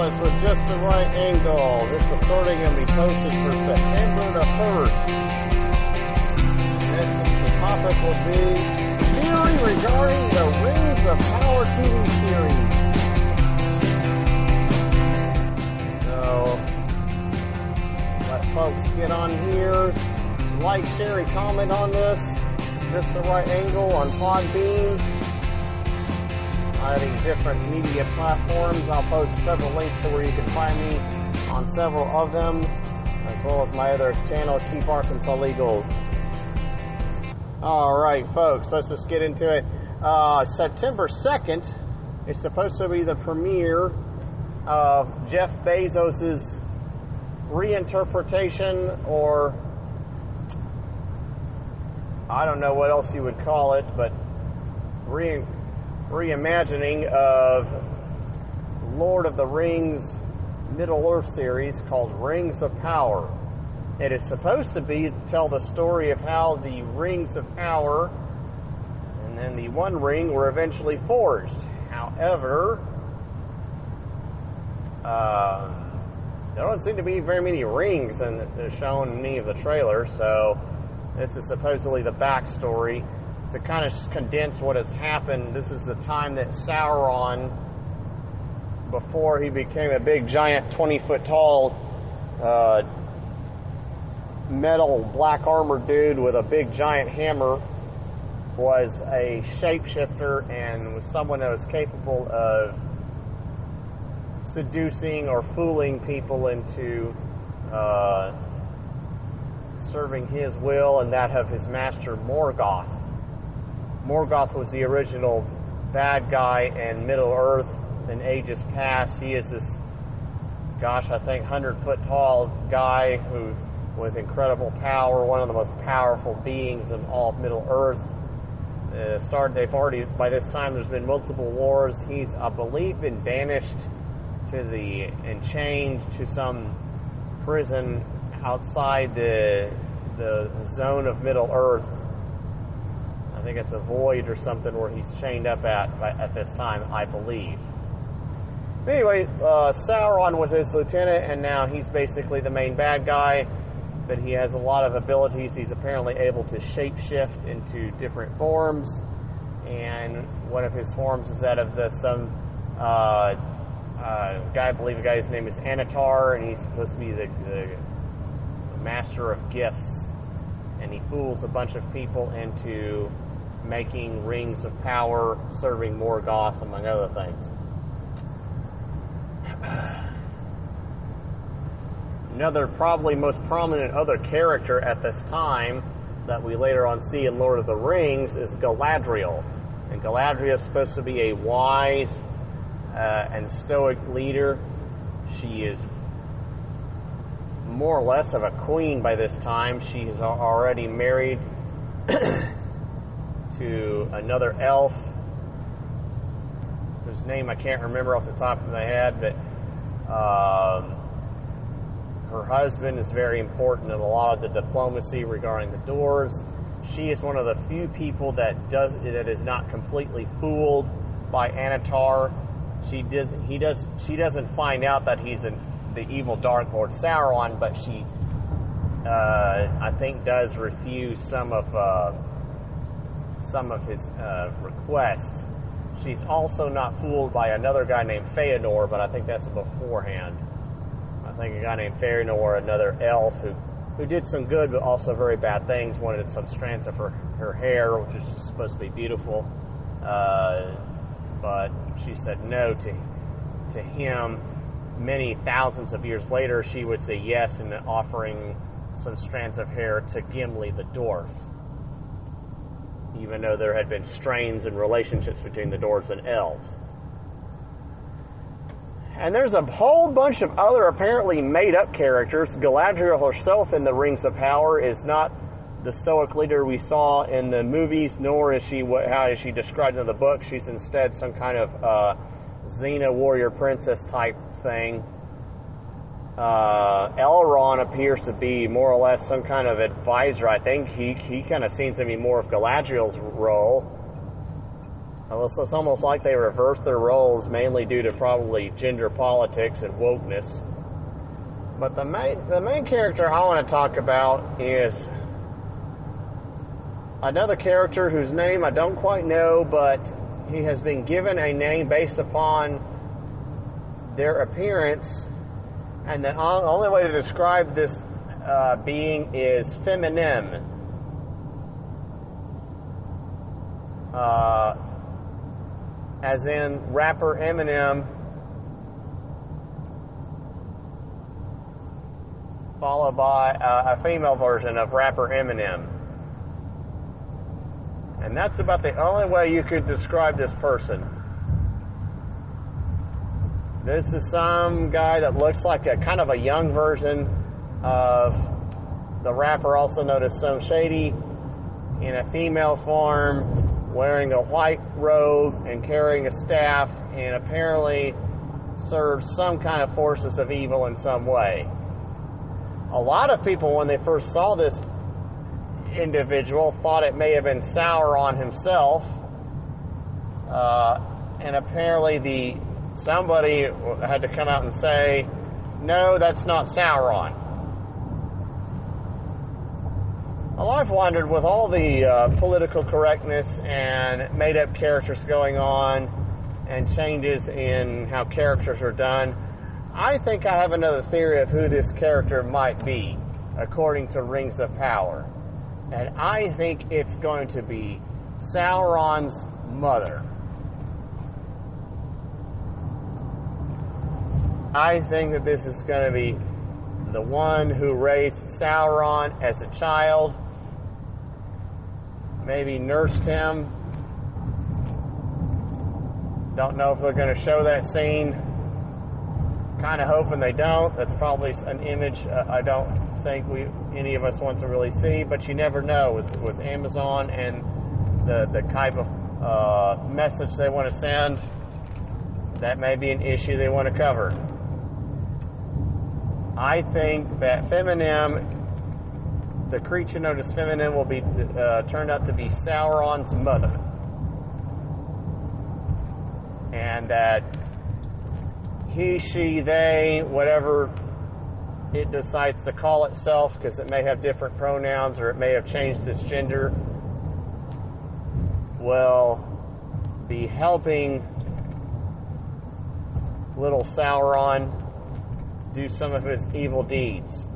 us with just the right angle. This recording will be posted for September the 1st. The topic will be theory regarding the Rings of Power TV series. So, let folks get on here, like, share, and comment on this. Just the right angle on Podbean. Adding different media platforms. I'll post several links to where you can find me on several of them, as well as my other channel, Keep Arkansas Legal. Alright folks, let's just get into it. September 2nd is supposed to be the premiere of Jeff Bezos' reinterpretation, or I don't know what else you would call it, but reimagining of Lord of the Rings Middle-earth series called Rings of Power. It is supposed to tell the story of how the Rings of Power and then the One Ring were eventually forged. However, there don't seem to be very many rings shown in any of the trailers, so this is supposedly the backstory. To kind of condense what has happened, this is the time that Sauron, before he became a big giant 20-foot tall metal black armored dude with a big giant hammer, was a shapeshifter and was someone that was capable of seducing or fooling people into serving his will and that of his master Morgoth. Morgoth was the original bad guy in Middle-earth in ages past. He is this, I think 100-foot tall guy who, with incredible power, one of the most powerful beings in all of Middle-earth. By this time, there's been multiple wars. He's, I believe, been banished and chained to some prison outside the zone of Middle-earth. I think it's a void or something where he's chained up at this time, I believe. Anyway, Sauron was his lieutenant, and now he's basically the main bad guy, but he has a lot of abilities. He's apparently able to shapeshift into different forms, and one of his forms is that of some guy, I believe the guy's name is Anatar, and he's supposed to be the master of gifts, and he fools a bunch of people into making rings of power, serving Morgoth, among other things. Another probably most prominent other character at this time that we later on see in Lord of the Rings is Galadriel. And Galadriel is supposed to be a wise and stoic leader. She is more or less of a queen by this time. She is already married to another elf whose name I can't remember off the top of my head, but her husband is very important in a lot of the diplomacy regarding the dwarves. She is one of the few people that is not completely fooled by Anatar. She doesn't find out that he's the evil Dark Lord Sauron, but she I think does refuse some of his requests. She's also not fooled by another guy named Feanor, but I think that's beforehand. I think a guy named Feanor, another elf who did some good but also very bad things, wanted some strands of her hair, which is supposed to be beautiful, but she said no to him. Many thousands of years later, she would say yes in offering some strands of hair to Gimli the dwarf, even though there had been strains and relationships between the dwarves and elves. And there's a whole bunch of other apparently made-up characters. Galadriel herself in the Rings of Power is not the stoic leader we saw in the movies, nor is she how is she described in the book. She's instead some kind of Xena warrior princess type thing. Elrond appears to be more or less some kind of advisor. I think he kind of seems to be more of Galadriel's role. It's almost like they reversed their roles, mainly due to probably gender politics and wokeness. But the main character I want to talk about is another character whose name I don't quite know, but he has been given a name based upon their appearance, and the only way to describe this being is feminem. As in rapper Eminem, followed by a female version of rapper Eminem. And that's about the only way you could describe this person. This is some guy that looks like a kind of a young version of the rapper also known as Some Shady, in a female form, wearing a white robe and carrying a staff, and apparently serves some kind of forces of evil in some way. A lot of people, when they first saw this individual, thought it may have been Sauron himself, and apparently somebody had to come out and say, no, that's not Sauron. Well, I've wondered, with all the political correctness and made-up characters going on and changes in how characters are done, I think I have another theory of who this character might be, according to Rings of Power. And I think it's going to be Sauron's mother. I think that this is going to be the one who raised Sauron as a child, maybe nursed him. Don't know if they're going to show that scene. Kind of hoping they don't. That's probably an image I don't think any of us want to really see, but you never know with Amazon and the type of message they want to send. That may be an issue they want to cover. I think that feminem, the creature known as feminem, will be turned out to be Sauron's mother, and that he, she, they, whatever it decides to call itself, because it may have different pronouns or it may have changed its gender, will be helping little Sauron do some of his evil deeds.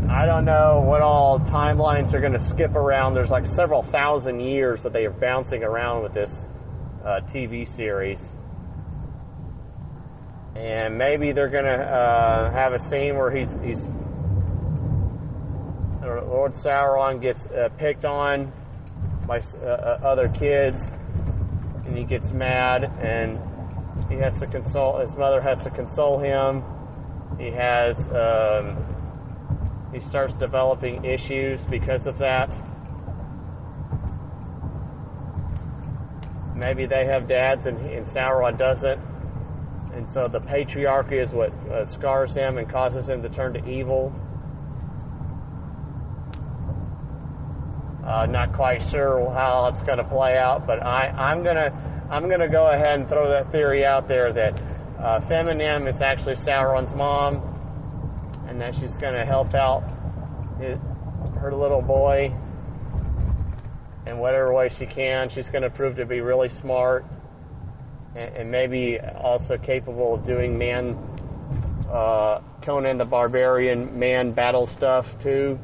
I don't know what all timelines are going to skip around. There's like several thousand years that they are bouncing around with this TV series. And maybe they're going to have a scene where Lord Sauron gets picked on by other kids, and he gets mad, and he has to his mother has to console him. He starts developing issues because of that. Maybe they have dads and Sauron doesn't. And so the patriarchy is what scars him and causes him to turn to evil. Not quite sure how it's going to play out, but I'm gonna go ahead and throw that theory out there that feminem is actually Sauron's mom, and that she's going to help out her little boy in whatever way she can. She's going to prove to be really smart and maybe also capable of doing Conan the Barbarian man battle stuff too,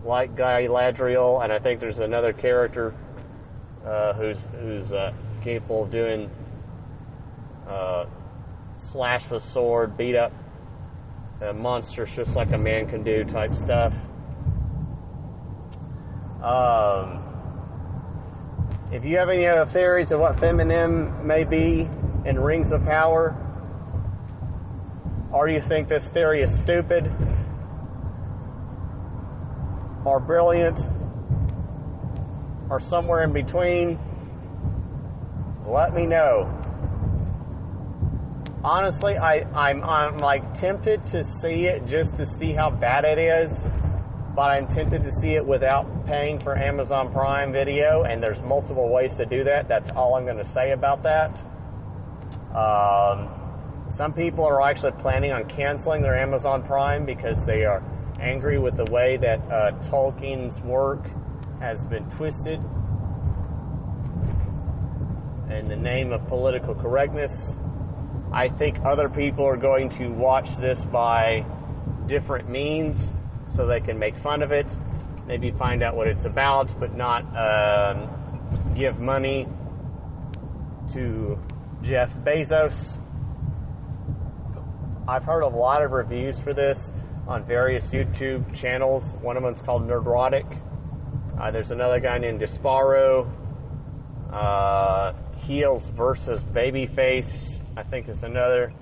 like Guy Ladriel. And I think there's another character who's capable of doing slash with sword, beat up monsters just like a man can do type stuff. If you have any other theories of what feminem may be in Rings of Power, or you think this theory is stupid or brilliant or somewhere in between, let me know. Honestly, I'm like tempted to see it just to see how bad it is, but I'm tempted to see it without paying for Amazon Prime Video, and there's multiple ways to do that. That's all I'm going to say about that. Some people are actually planning on canceling their Amazon Prime because they are angry with the way that Tolkien's work has been twisted in the name of political correctness. I think other people are going to watch this by different means so they can make fun of it, maybe find out what it's about, but not give money to Jeff Bezos. I've heard a lot of reviews for this on various YouTube channels. One of them's called Nerdrotic. There's another guy named Disparo. Heels versus Babyface, I think is another.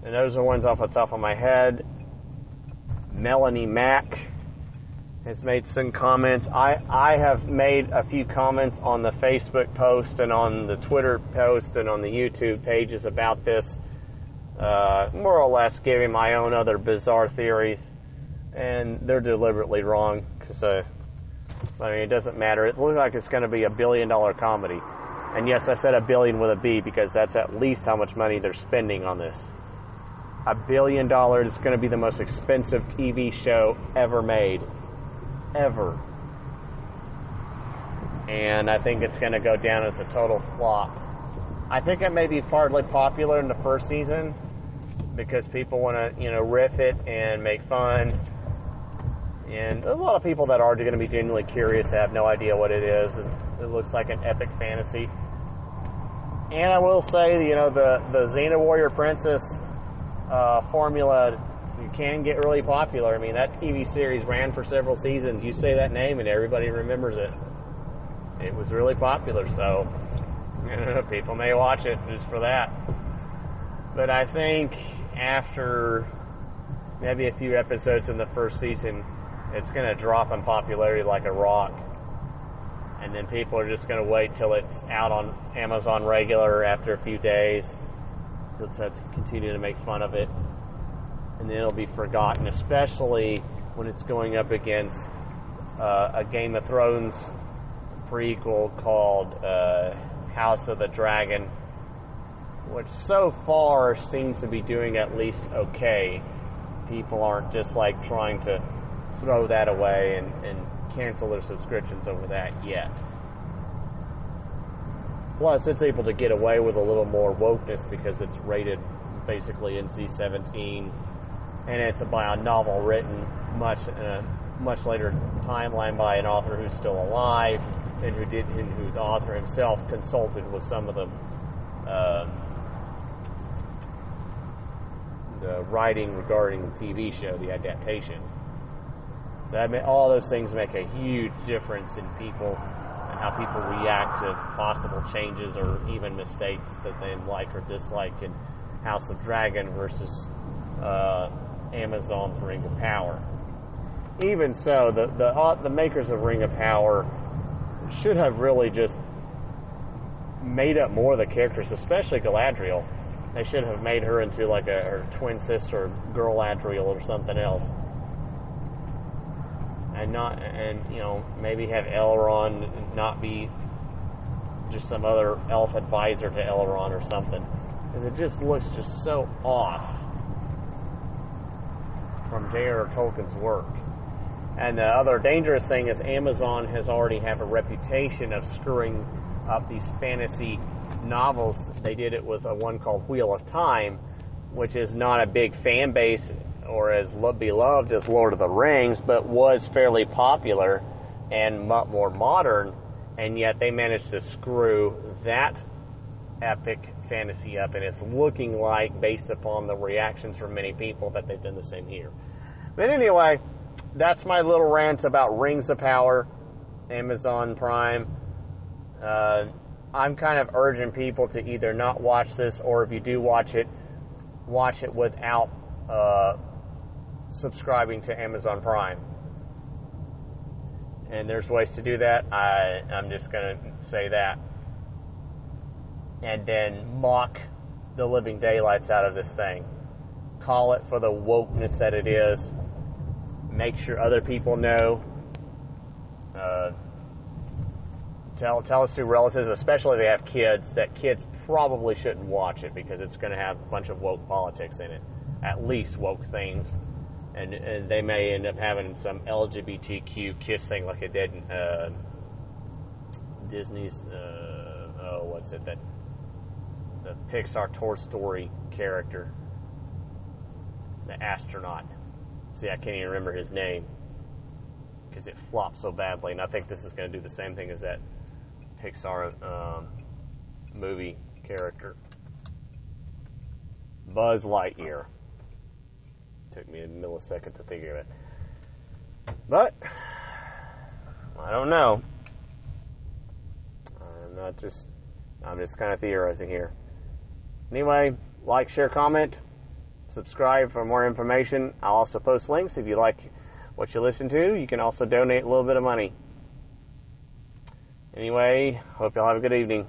And those are ones off the top of my head. Melanie Mack has made some comments. I have made a few comments on the Facebook post and on the Twitter post and on the YouTube pages about this, more or less giving my own other bizarre theories, and they're deliberately wrong, because it doesn't matter. It looks like it's going to be $1 billion comedy, and yes, I said $1 billion with a B because that's at least how much money they're spending on this. $1 billion is going to be the most expensive TV show ever made. Ever. And I think it's going to go down as a total flop. I think it may be partly popular in the first season because people want to, riff it and make fun. And there's a lot of people that are going to be genuinely curious, have no idea what it is. And it looks like an epic fantasy. And I will say, the Xena Warrior Princess formula, you can get really popular. I mean, that TV series ran for several seasons. You say that name and everybody remembers it. It was really popular, so people may watch it just for that. But I think after maybe a few episodes in the first season, it's going to drop in popularity like a rock. And then people are just going to wait till it's out on Amazon regular after a few days to continue to make fun of it. And then it'll be forgotten, especially when it's going up against a Game of Thrones prequel called House of the Dragon, which so far seems to be doing at least okay. People aren't just trying to throw that away and cancel their subscriptions over that yet. Plus, it's able to get away with a little more wokeness because it's rated basically NC-17, and it's by a novel written in a much later timeline by an author who's still alive, and whose author himself consulted with some of the writing regarding the TV show, the adaptation. So all those things make a huge difference in people and how people react to possible changes or even mistakes that they like or dislike in House of Dragon versus Amazon's Ring of Power. Even so, the makers of Ring of Power should have really just made up more of the characters, especially Galadriel. They should have made her into her twin sister, Girladriel, or something else. And maybe have Elrond not be just some other elf advisor to Elrond or something. Because it just looks just so off from J.R.R. Tolkien's work. And the other dangerous thing is Amazon has already have a reputation of screwing up these fantasy novels. They did it with one called Wheel of Time, which is not a big fan base or as beloved as Lord of the Rings, but was fairly popular and more modern, and yet they managed to screw that epic fantasy up, and it's looking like, based upon the reactions from many people, that they've done the same here. But anyway, that's my little rant about Rings of Power, Amazon Prime. I'm kind of urging people to either not watch this, or if you do watch it without subscribing to Amazon Prime. And there's ways to do that. I'm just going to say that. And then mock the living daylights out of this thing. Call it for the wokeness that it is. make sure other people know. Tell us to relatives, especially if they have kids, that kids probably shouldn't watch it because it's going to have a bunch of woke politics in it, at least woke themes, and they may end up having some LGBTQ kiss thing like it did in Disney's what's it, that the Pixar Toy Story character, the astronaut. See, I can't even remember his name because it flopped so badly, and I think this is going to do the same thing as that Pixar movie character. Buzz Lightyear. Took me a millisecond to think of it. But I don't know. I'm just kind of theorizing here. Anyway, like, share, comment, subscribe for more information. I'll also post links if you like what you listen to. You can also donate a little bit of money. Anyway, hope y'all have a good evening.